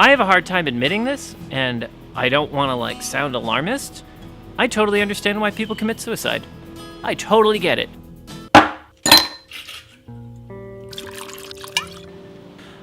I have a hard time admitting this, and I don't want to sound alarmist. I totally understand why people commit suicide. I totally get it.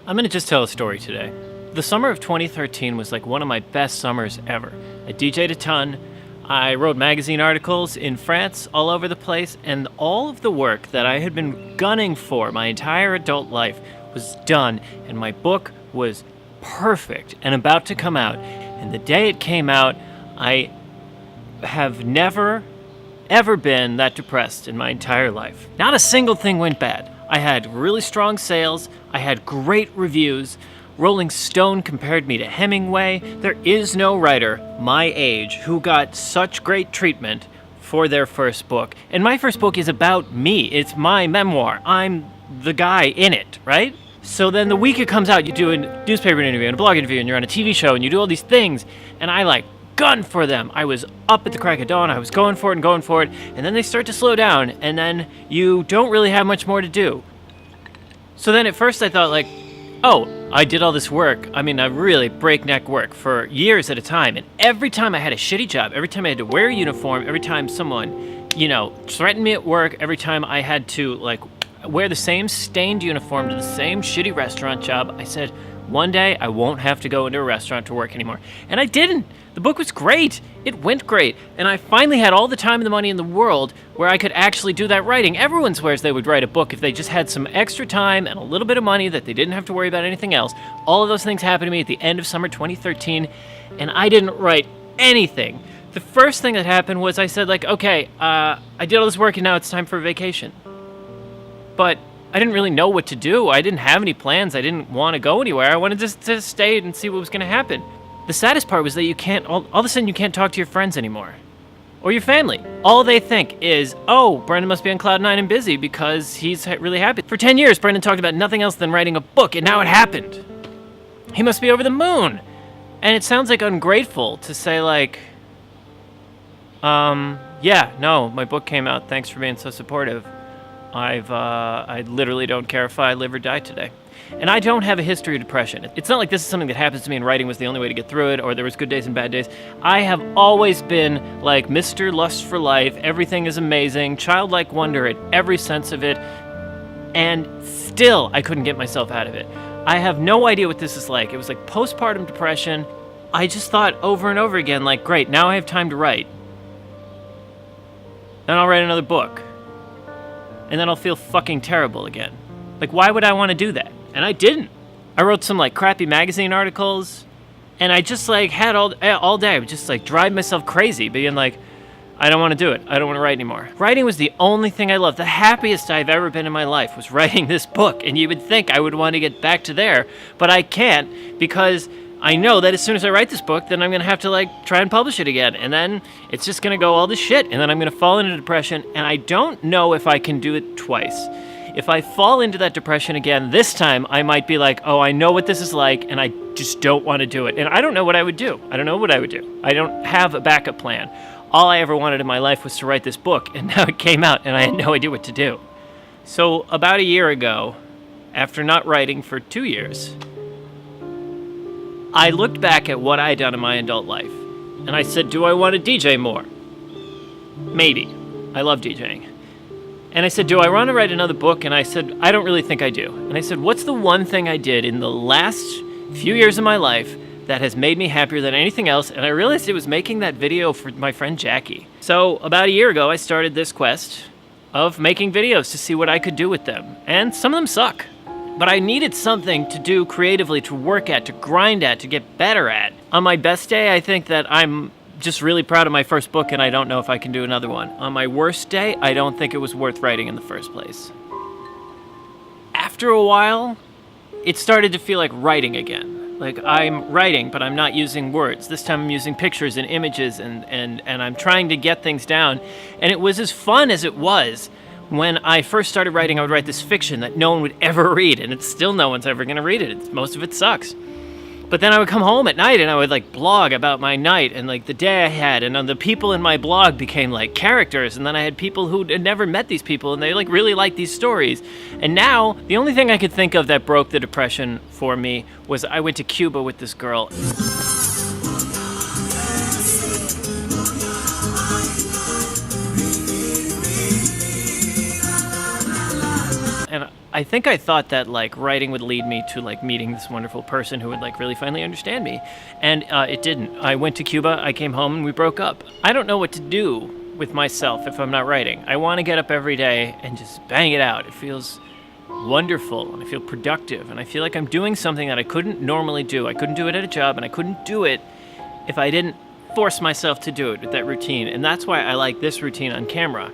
I'm gonna just tell a story today. The summer of 2013 was one of my best summers ever. I DJ'd a ton. I wrote magazine articles in France all over the place, and all of the work that I had been gunning for my entire adult life was done, and my book was perfect and about to come out. And the day it came out, I have never, ever been that depressed in my entire life. Not a single thing went bad. I had really strong sales. I had great reviews. Rolling Stone compared me to Hemingway. There is no writer my age who got such great treatment for their first book. And my first book is about me. It's my memoir. I'm the guy in it, right? So then the week it comes out, you do a newspaper interview and a blog interview and you're on a TV show and you do all these things. And I gun for them. I was up at the crack of dawn. I was going for it. And then they start to slow down. And then you don't really have much more to do. So then at first I thought oh, I did all this work. I mean, I really breakneck work for years at a time. And every time I had a shitty job, every time I had to wear a uniform, every time someone, threatened me at work, every time I had to, wear the same stained uniform to the same shitty restaurant job, I said, one day I won't have to go into a restaurant to work anymore. And I didn't. The book was great. It went great. And I finally had all the time and the money in the world where I could actually do that writing. Everyone swears they would write a book if they just had some extra time and a little bit of money that they didn't have to worry about anything else. All of those things happened to me at the end of summer 2013, and I didn't write anything. The first thing that happened was I said, okay, I did all this work and now it's time for a vacation. But I didn't really know what to do. I didn't have any plans. I didn't want to go anywhere. I wanted just to stay and see what was going to happen. The saddest part was that you can't, all of a sudden you can't talk to your friends anymore. Or your family. All they think is, oh, Brendan must be on cloud 9 and busy because he's really happy. For 10 years, Brendan talked about nothing else than writing a book, and now it happened. He must be over the moon. And it sounds ungrateful to say yeah, no, my book came out. Thanks for being so supportive. I literally don't care if I live or die today. And I don't have a history of depression. It's not like this is something that happens to me and writing was the only way to get through it, or there was good days and bad days. I have always been Mr. Lust for Life. Everything is amazing. Childlike wonder at every sense of it. And still, I couldn't get myself out of it. I have no idea what this is like. It was postpartum depression. I just thought over and over again, great, now I have time to write. Then I'll write another book. And then I'll feel fucking terrible again. Why would I want to do that? And I didn't. I wrote some crappy magazine articles, and I just had all day. I would just drive myself crazy, being I don't want to do it. I don't want to write anymore. Writing was the only thing I loved. The happiest I've ever been in my life was writing this book, and you would think I would want to get back to there, but I can't because I know that as soon as I write this book, then I'm going to have to try and publish it again, and then it's just going to go all to shit, and then I'm going to fall into depression, and I don't know if I can do it twice. If I fall into that depression again, this time I might be oh, I know what this is like, and I just don't want to do it. And I don't know what I would do. I don't know what I would do. I don't have a backup plan. All I ever wanted in my life was to write this book, and now it came out, and I had no idea what to do. So about a year ago, after not writing for 2 years, I looked back at what I had done in my adult life, and I said, do I want to DJ more? Maybe. I love DJing. And I said, do I want to write another book? And I said, I don't really think I do. And I said, what's the one thing I did in the last few years of my life that has made me happier than anything else? And I realized it was making that video for my friend Jackie. So about a year ago, I started this quest of making videos to see what I could do with them. And some of them suck. But I needed something to do creatively, to work at, to grind at, to get better at. On my best day, I think that I'm just really proud of my first book, and I don't know if I can do another one. On my worst day, I don't think it was worth writing in the first place. After a while, it started to feel like writing again. I'm writing, but I'm not using words. This time I'm using pictures and images, and I'm trying to get things down. And it was as fun as it was. When I first started writing, I would write this fiction that no one would ever read, and it's still no one's ever going to read it. Most of it sucks. But then I would come home at night and I would like blog about my night and like the day I had, and the people in my blog became like characters, and then I had people who had never met these people and they like really liked these stories. And now the only thing I could think of that broke the depression for me was I went to Cuba with this girl. And I think I thought that like writing would lead me to like meeting this wonderful person who would like really finally understand me. And it didn't. I went to Cuba, I came home, and we broke up. I don't know what to do with myself if I'm not writing. I want to get up every day and just bang it out. It feels wonderful, and I feel productive, and I feel like I'm doing something that I couldn't normally do. I couldn't do it at a job, and I couldn't do it if I didn't force myself to do it with that routine. And that's why I like this routine on camera.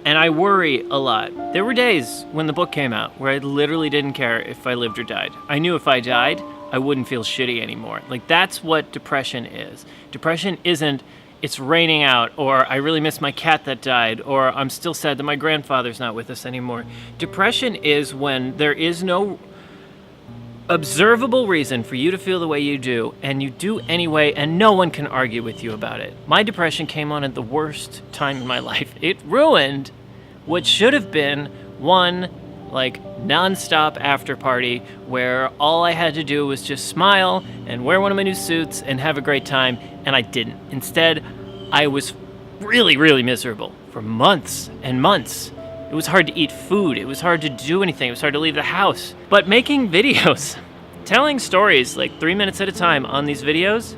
And I worry a lot. There were days when the book came out where I literally didn't care if I lived or died. I knew if I died, I wouldn't feel shitty anymore. Like, that's what depression is. Depression isn't, it's raining out, or I really miss my cat that died, or I'm still sad that my grandfather's not with us anymore. Depression is when there is no observable reason for you to feel the way you do, and you do anyway, and no one can argue with you about it. My depression came on at the worst time in my life. It ruined what should have been one like non-stop after party where all I had to do was just smile and wear one of my new suits and have a great time, and I didn't. Instead, I was really, really miserable for months and months. It was hard to eat food. It was hard to do anything. It was hard to leave the house. But making videos, telling stories like 3 minutes at a time on these videos,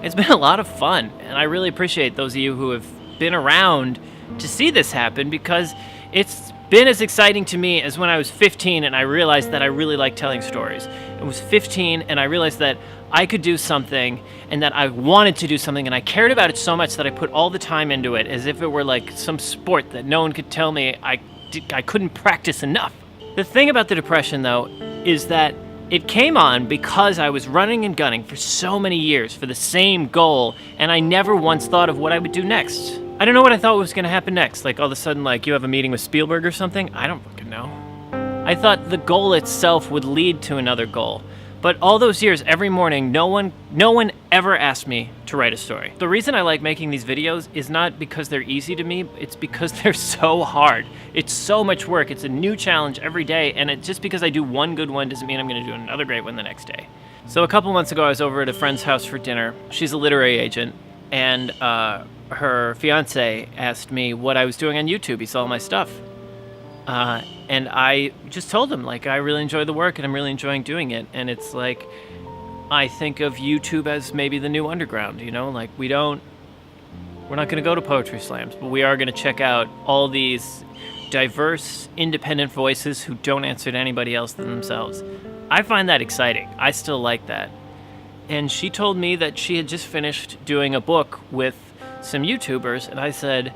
it's been a lot of fun. And I really appreciate those of you who have been around to see this happen, because it's been as exciting to me as when I was 15 and I realized that I really like telling stories. I was 15 and I realized that I could do something and that I wanted to do something, and I cared about it so much that I put all the time into it as if it were like some sport that no one could tell me I couldn't practice enough. The thing about the depression, though, is that it came on because I was running and gunning for so many years for the same goal, and I never once thought of what I would do next. I don't know what I thought was going to happen next. Like, all of a sudden, like, you have a meeting with Spielberg or something? I don't fucking know. I thought the goal itself would lead to another goal. But all those years, every morning, no one ever asked me to write a story. The reason I like making these videos is not because they're easy to me, it's because they're so hard. It's so much work. It's a new challenge every day, and just because I do one good one doesn't mean I'm going to do another great one the next day. So a couple months ago, I was over at a friend's house for dinner. She's a literary agent, and her fiance asked me what I was doing on YouTube. He saw all my stuff. And I just told him, like, I really enjoy the work and I'm really enjoying doing it. And it's like, I think of YouTube as maybe the new underground, you know? Like, we're not going to go to poetry slams, but we are going to check out all these diverse, independent voices who don't answer to anybody else than themselves. I find that exciting. I still like that. And she told me that she had just finished doing a book with some YouTubers, and I said,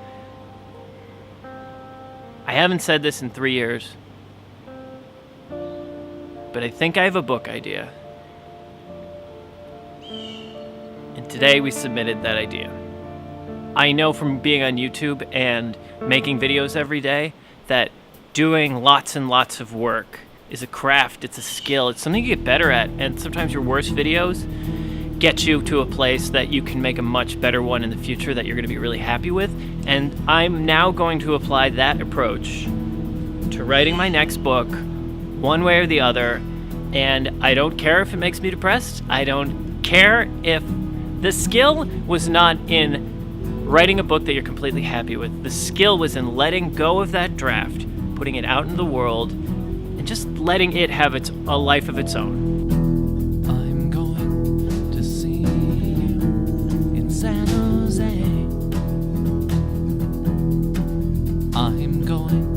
I haven't said this in 3 years, but I think I have a book idea. And today we submitted that idea. I know from being on YouTube and making videos every day that doing lots and lots of work is a craft, it's a skill, it's something you get better at, and sometimes your worst videos get you to a place that you can make a much better one in the future that you're going to be really happy with. And I'm now going to apply that approach to writing my next book, one way or the other. And I don't care if it makes me depressed. I don't care if the skill was not in writing a book that you're completely happy with. The skill was in letting go of that draft, putting it out in the world, and just letting it have a life of its own. San Jose. I'm going